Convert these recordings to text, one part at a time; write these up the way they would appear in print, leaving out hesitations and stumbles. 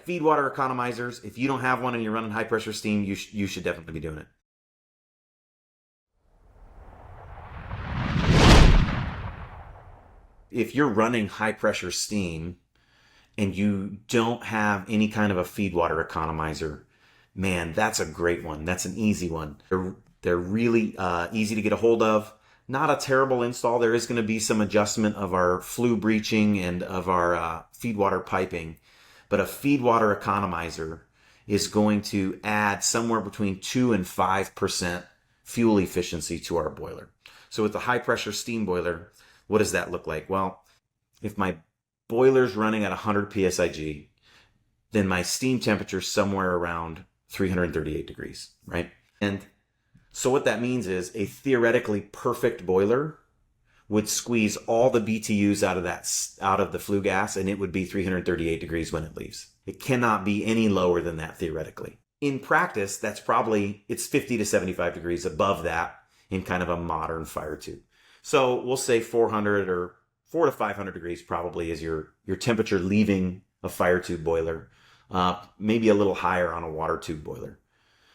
Feedwater Economizers. If you don't have one and you're running high pressure steam, you should definitely be doing it. If you're running high pressure steam and you don't have any kind of a Feedwater Economizer, man, that's a great one. That's an easy one. They're really easy to get a hold of. Not a terrible install. There is going to be some adjustment of our flue breaching and of our feedwater piping, but a Feedwater Economizer is going to add somewhere between 2 and 5% fuel efficiency to our boiler. So with the high pressure steam boiler, what does that look like? Well, if my boiler's running at 100 psig, then my steam temperature is somewhere around 338 degrees, right? And so what that means is a theoretically perfect boiler would squeeze all the BTUs out of the flue gas, and it would be 338 degrees when it leaves. It cannot be any lower than that theoretically. In practice, it's 50 to 75 degrees above that in kind of a modern fire tube. So we'll say 400 or 400 to 500 degrees probably is your temperature leaving a fire tube boiler, maybe a little higher on a water tube boiler.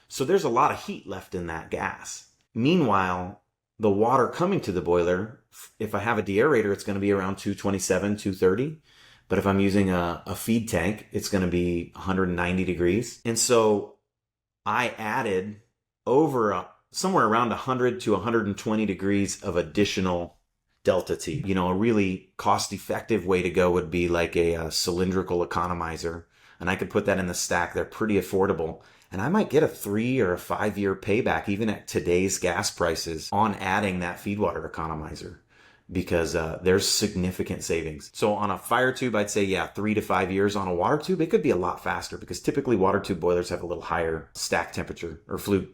So there's a lot of heat left in that gas. Meanwhile, the water coming to the boiler, if I have a deaerator, it's going to be around 227, 230. But if I'm using a feed tank, it's going to be 190 degrees. And so I added somewhere around 100 to 120 degrees of additional delta T. A really cost-effective way to go would be like a cylindrical economizer. And I could put that in the stack. They're pretty affordable. And I might get a 3 or a 5 year payback, even at today's gas prices, on adding that Feedwater Economizer, because there's significant savings. So on a fire tube, I'd say, 3 to 5 years. On a water tube, it could be a lot faster, because typically water tube boilers have a little higher stack temperature or flue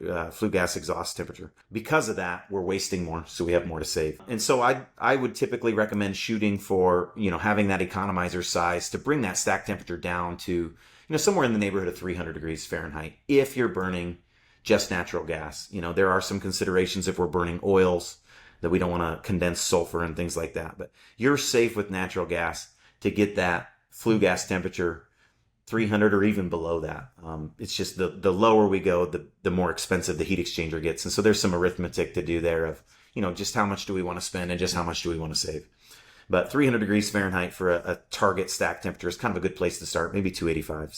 gas exhaust temperature. Because of that, we're wasting more, so we have more to save. And so I would typically recommend shooting for, having that economizer size to bring that stack temperature down to, somewhere in the neighborhood of 300 degrees Fahrenheit if you're burning just natural gas. There are some considerations if we're burning oils that we don't want to condense sulfur and things like that. But you're safe with natural gas to get that flue gas temperature 300 or even below that. It's just the lower we go, the more expensive the heat exchanger gets. And so there's some arithmetic to do there of, just how much do we want to spend and just how much do we want to save. But 300 degrees Fahrenheit for a target stack temperature is kind of a good place to start, maybe 285.